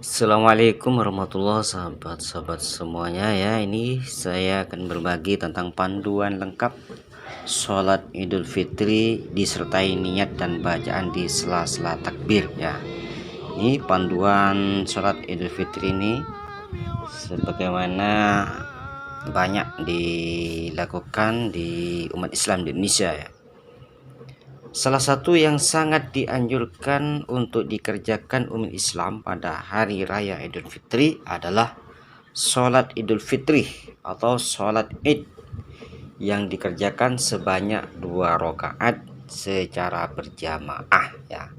Assalamualaikum warahmatullahi wabarakatuh, sahabat semuanya ya. Ini saya akan berbagi tentang panduan lengkap sholat Idul Fitri disertai niat dan bacaan di sela-sela takbir ya. Ini panduan sholat Idul Fitri ini sebagaimana banyak dilakukan di umat Islam di Indonesia ya. Salah satu yang sangat dianjurkan untuk dikerjakan umat Islam pada hari raya Idul Fitri adalah sholat Idul Fitri atau sholat Id yang dikerjakan sebanyak 2 rakaat secara berjamaah ya,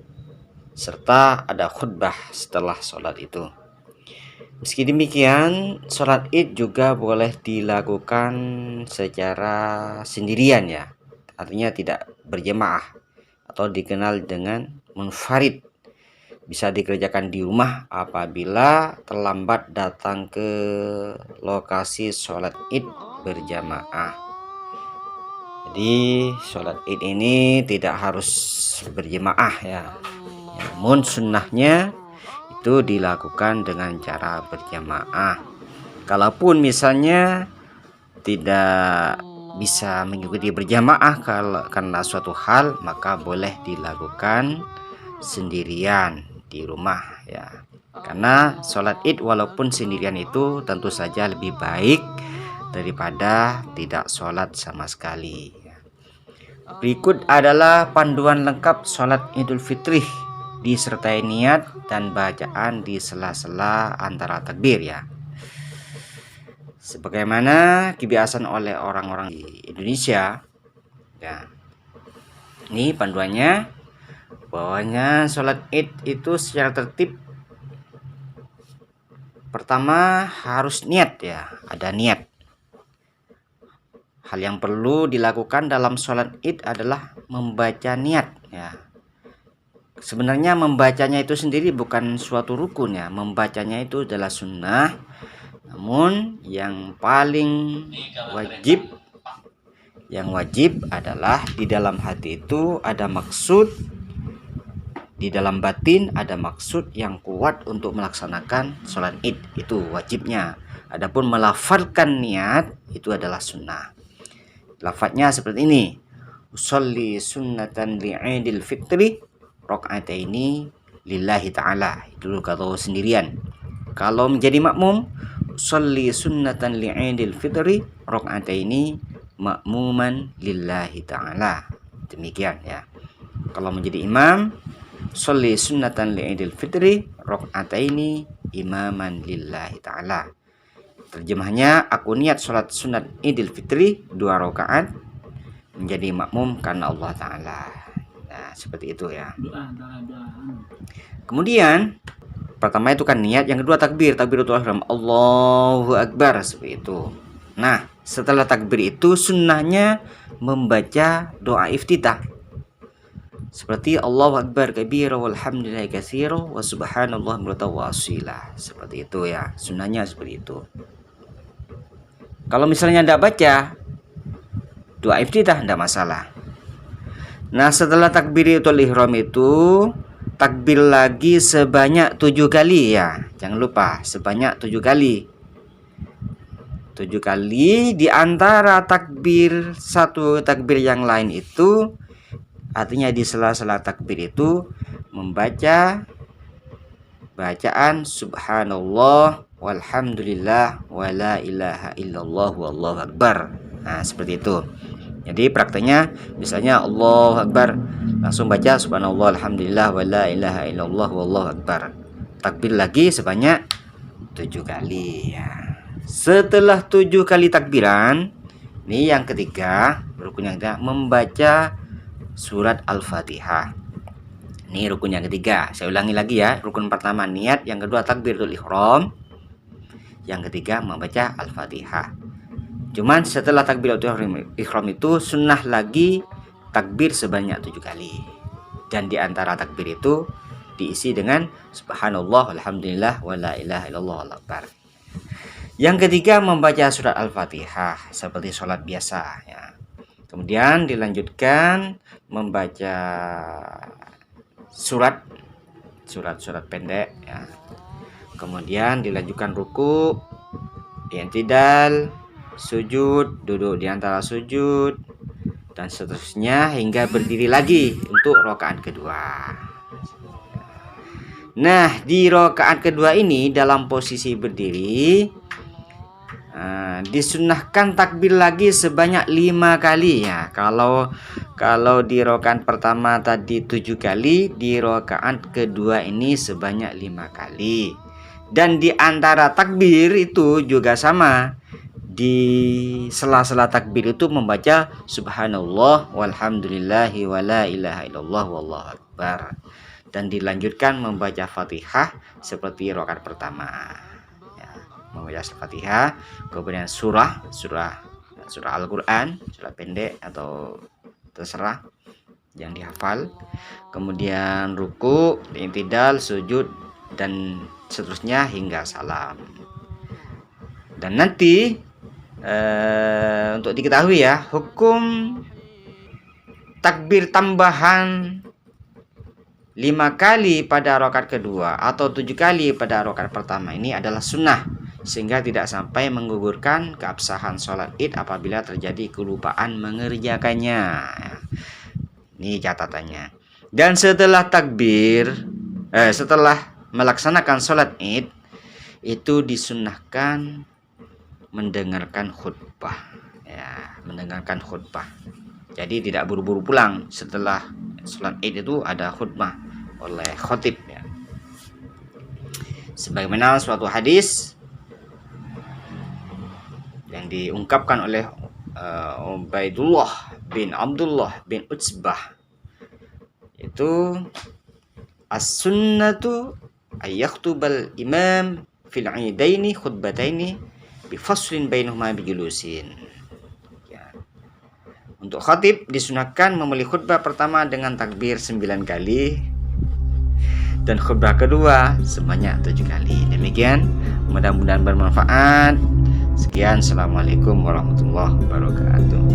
serta ada khutbah setelah sholat itu. Meski demikian, sholat Id juga boleh dilakukan secara sendirian ya, artinya tidak berjamaah atau dikenal dengan munfarid. Bisa dikerjakan di rumah apabila terlambat datang ke lokasi sholat Id berjamaah. Jadi sholat Id ini tidak harus berjamaah ya, namun sunnahnya itu dilakukan dengan cara berjamaah. Kalaupun misalnya tidak bisa mengikuti berjamaah karena suatu hal, maka boleh dilakukan sendirian di rumah ya. Karena sholat Id walaupun sendirian itu tentu saja lebih baik daripada tidak sholat sama sekali. Berikut adalah panduan lengkap sholat Idul Fitri disertai niat dan bacaan di sela-sela antara takbir ya. Sebagaimana kebiasaan oleh orang-orang di Indonesia ya. Ini panduannya, bahwanya sholat Id itu secara tertib. Pertama harus niat ya, ada niat. Hal yang perlu dilakukan dalam sholat Id adalah membaca niat ya. Sebenarnya membacanya itu sendiri bukan suatu rukun ya, membacanya itu adalah sunnah. Namun yang paling wajib adalah di dalam hati itu ada maksud, di dalam batin ada maksud yang kuat untuk melaksanakan sholat Id, itu wajibnya. Adapun melafalkan niat itu adalah sunnah. Lafadznya seperti ini: usolli sunnatan li'idil fitri rakaataini lillahi ta'ala. Itu kalau sendirian. Kalau menjadi makmum, sholli sunnatan li'idil fitri rakaataini ma'muman lillahi ta'ala. Demikian ya. Kalau menjadi imam, sholli sunnatan li'idil fitri rakaataini imaman lillahi ta'ala. Terjemahnya, aku niat sholat sunat Idul Fitri 2 rakaat menjadi makmum karena Allah Ta'ala. Nah, seperti itu ya. Kemudian pertama itu kan niat, yang kedua takbiratul ihram, Allahu Akbar, seperti itu. Nah, setelah takbir itu sunnahnya membaca doa iftitah seperti Allahu Akbar kabira walhamdulillahi katsira wa subhanallah mutawasila. Seperti itu ya, sunnahnya seperti itu. Kalau misalnya tidak baca doa iftitah tidak masalah. Nah, setelah takbiratul ihram itu takbir lagi sebanyak 7 kali ya. Jangan lupa sebanyak 7 kali. 7 kali di antara takbir satu takbir yang lain itu, artinya di sela-sela takbir itu membaca bacaan subhanallah walhamdulillah wala ilaha illallah wallahu akbar. Nah, seperti itu. Jadi prakteknya misalnya Allahu Akbar, langsung baca subhanallah alhamdulillah wala ilaha illallah wallahu akbar. Takbir lagi sebanyak 7 kali ya. Setelah 7 kali takbiran, ini yang ketiga, rukun yang ketiga, membaca surat Al-Fatihah. Ini rukun yang ketiga. Saya ulangi lagi ya. Rukun pertama niat, yang kedua takbiratul ihram, yang ketiga membaca Al-Fatihah. Cuman setelah takbiratul ihram itu sunnah lagi takbir sebanyak 7 kali. Dan di antara takbir itu diisi dengan subhanallah alhamdulillah wala ilaha illallah wallahu akbar. Yang ketiga membaca surat Al-Fatihah seperti sholat biasa ya. Kemudian dilanjutkan membaca surat pendek ya. kemudian dilanjutkan ruku, i'tidal, sujud, duduk di antara sujud, dan seterusnya hingga berdiri lagi untuk rakaat kedua. Nah, di rakaat kedua ini dalam posisi berdiri disunnahkan takbir lagi sebanyak 5 kali ya. Kalau di rakaat pertama tadi 7 kali, di rakaat kedua ini sebanyak 5 kali. Dan di antara takbir itu juga sama. Di sela-sela takbir itu membaca subhanallah walhamdulillahi wala ilaha illallah wallahu akbar. Dan dilanjutkan membaca Fatihah seperti rakaat pertama. Membaca Al-Fatihah, kemudian surah Al-Quran, surah pendek atau terserah yang dihafal, kemudian ruku, i'tidal, sujud, dan seterusnya hingga salam. Dan nanti untuk diketahui ya, hukum takbir tambahan 5 kali pada rakaat kedua atau 7 kali pada rakaat pertama ini adalah sunnah, sehingga tidak sampai menggugurkan keabsahan sholat id apabila terjadi kelupaan mengerjakannya. Ini catatannya. Dan setelah setelah melaksanakan sholat id itu disunnahkan mendengarkan khutbah. Ya, mendengarkan khutbah. Jadi tidak buru-buru pulang, setelah sholat id itu ada khutbah oleh khotib ya. Sebagaimana suatu hadis yang diungkapkan oleh Ubaidullah bin Abdullah bin Utsbah, itu as-sunnatu ayyaktubal imam fil idaini khutbataini bifaslin bainahuma bijulusin. Ya. Untuk khatib disunahkan membeli khutbah pertama dengan takbir 9 kali dan khutbah kedua sebanyak 7 kali. Demikian, mudah-mudahan bermanfaat. Sekian, assalamualaikum warahmatullahi wabarakatuh.